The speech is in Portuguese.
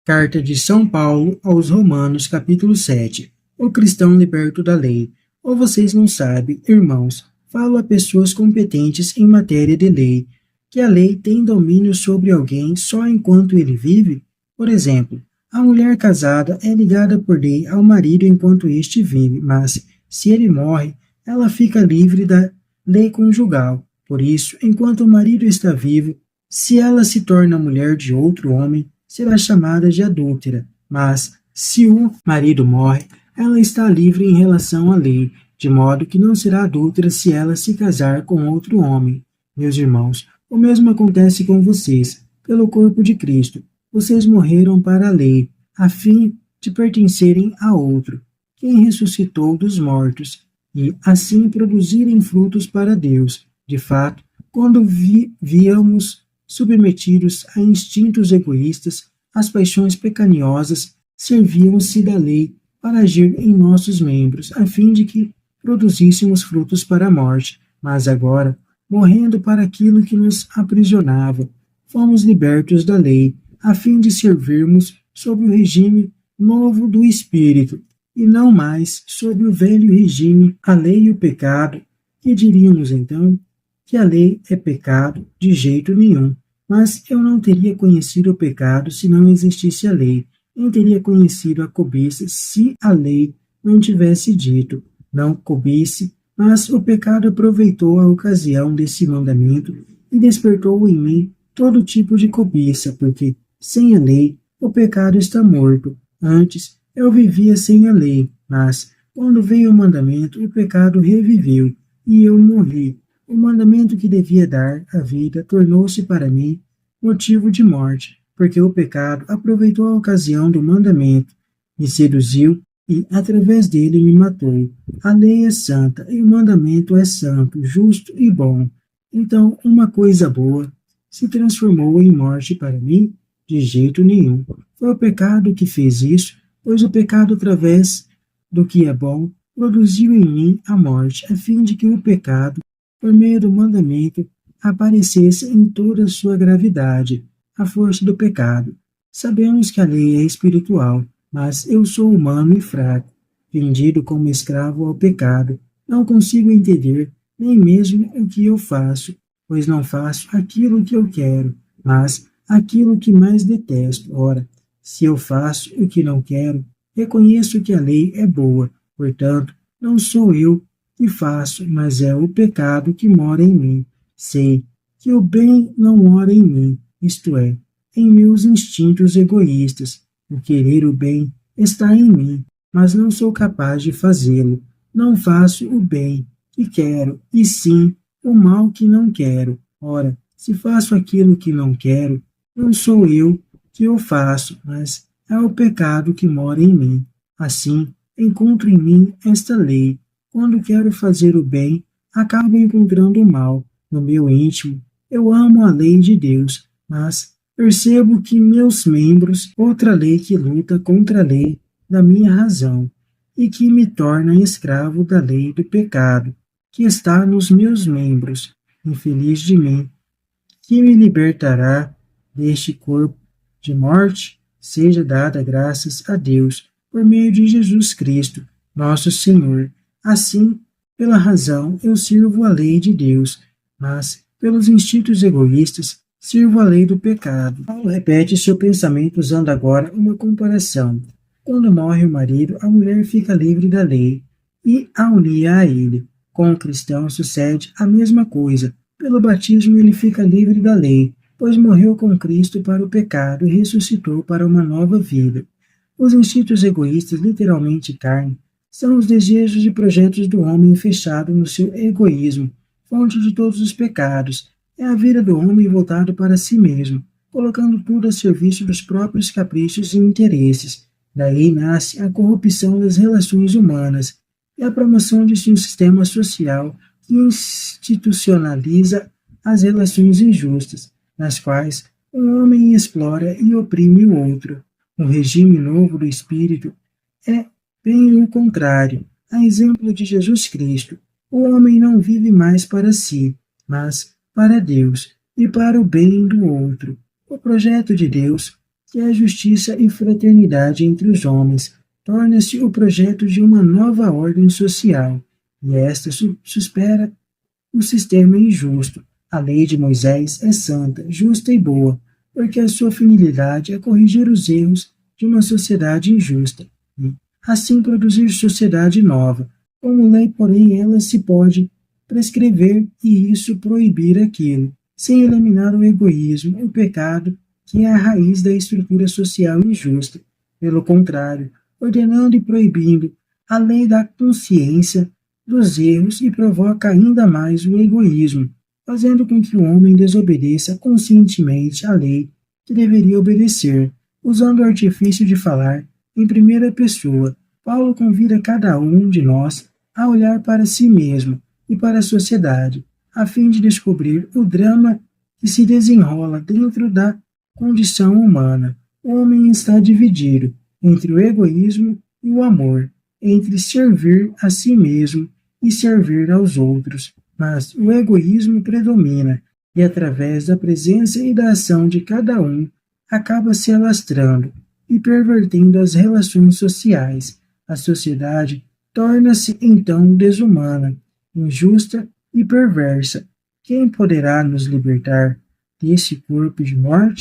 Carta de São Paulo aos Romanos, capítulo 7. O cristão liberto da lei. Ou vocês não sabem, irmãos, falo a pessoas competentes em matéria de lei, que a lei tem domínio sobre alguém só enquanto ele vive? Por exemplo, a mulher casada é ligada por lei ao marido enquanto este vive, mas, se ele morre, ela fica livre da lei conjugal. Por isso, enquanto o marido está vivo, se ela se torna mulher de outro homem, será chamada de adúltera, mas, se o marido morre, ela está livre em relação à lei, de modo que não será adúltera se ela se casar com outro homem. Meus irmãos, o mesmo acontece com vocês. Pelo corpo de Cristo, vocês morreram para a lei, a fim de pertencerem a outro, quem ressuscitou dos mortos, e assim produzirem frutos para Deus. De fato, quando víamos submetidos a instintos egoístas, as paixões pecaminosas serviam-se da lei para agir em nossos membros, a fim de que produzíssemos frutos para a morte. Mas agora, morrendo para aquilo que nos aprisionava, fomos libertos da lei, a fim de servirmos sob o regime novo do Espírito, e não mais sob o velho regime, a lei e o pecado. Que diríamos então? Que a lei é pecado? De jeito nenhum. Mas eu não teria conhecido o pecado se não existisse a lei. Nem teria conhecido a cobiça se a lei não tivesse dito: não cobice. Mas o pecado aproveitou a ocasião desse mandamento e despertou em mim todo tipo de cobiça, porque, sem a lei, o pecado está morto. Antes, eu vivia sem a lei, mas, quando veio o mandamento, o pecado reviveu, e eu morri. O mandamento que devia dar a vida tornou-se para mim motivo de morte, porque o pecado aproveitou a ocasião do mandamento, me seduziu e, através dele, me matou. A lei é santa e o mandamento é santo, justo e bom. Então, uma coisa boa se transformou em morte para mim? De jeito nenhum. Foi o pecado que fez isso, pois o pecado, através do que é bom, produziu em mim a morte, a fim de que o pecado, por meio do mandamento, aparecesse em toda a sua gravidade, a força do pecado. Sabemos que a lei é espiritual, mas eu sou humano e fraco, vendido como escravo ao pecado. Não consigo entender nem mesmo o que eu faço, pois não faço aquilo que eu quero, mas aquilo que mais detesto. Ora, se eu faço o que não quero, reconheço que a lei é boa, portanto, não sou eu que faço, mas é o pecado que mora em mim. Sei que o bem não mora em mim, isto é, em meus instintos egoístas. O querer o bem está em mim, mas não sou capaz de fazê-lo. Não faço o bem que quero, e sim o mal que não quero. Ora, se faço aquilo que não quero, não sou eu que o faço, mas é o pecado que mora em mim. Assim, encontro em mim esta lei. Quando quero fazer o bem, acabo encontrando o mal. No meu íntimo, eu amo a lei de Deus, mas percebo que meus membros, outra lei que luta contra a lei da minha razão, e que me torna escravo da lei do pecado, que está nos meus membros. Infeliz de mim, que me libertará deste corpo de morte? Seja dada graças a Deus por meio de Jesus Cristo, nosso Senhor. Assim, pela razão, eu sirvo a lei de Deus, mas, pelos instintos egoístas, sirvo a lei do pecado. Paulo repete seu pensamento usando agora uma comparação. Quando morre o marido, a mulher fica livre da lei e a unia a ele. Com o cristão sucede a mesma coisa. Pelo batismo ele fica livre da lei, pois morreu com Cristo para o pecado e ressuscitou para uma nova vida. Os instintos egoístas, literalmente carne, são os desejos e projetos do homem fechado no seu egoísmo, fonte de todos os pecados. É a vida do homem voltado para si mesmo, colocando tudo a serviço dos próprios caprichos e interesses. Daí nasce a corrupção das relações humanas e a promoção de um sistema social que institucionaliza as relações injustas, nas quais um homem explora e oprime o outro. O regime novo do espírito é bem o contrário. A exemplo de Jesus Cristo, o homem não vive mais para si, mas para Deus e para o bem do outro. O projeto de Deus, que a justiça e fraternidade entre os homens torna-se o projeto de uma nova ordem social, e esta supera o sistema injusto. A lei de Moisés é santa, justa e boa, porque a sua finalidade é corrigir os erros de uma sociedade injusta e, assim, produzir sociedade nova. Como lei, porém, ela se pode prescrever e isso proibir aquilo, sem eliminar o egoísmo, o pecado, que é a raiz da estrutura social injusta. Pelo contrário, ordenando e proibindo, a lei da consciência dos erros e provoca ainda mais o egoísmo, fazendo com que o homem desobedeça conscientemente à lei que deveria obedecer. Usando o artifício de falar em primeira pessoa, Paulo convida cada um de nós a olhar para si mesmo e para a sociedade, a fim de descobrir o drama que se desenrola dentro da condição humana. O homem está dividido entre o egoísmo e o amor, entre servir a si mesmo e servir aos outros, mas o egoísmo predomina e, através da presença e da ação de cada um, acaba se alastrando e pervertendo as relações sociais. A sociedade torna-se então desumana, injusta e perversa. Quem poderá nos libertar desse corpo de morte?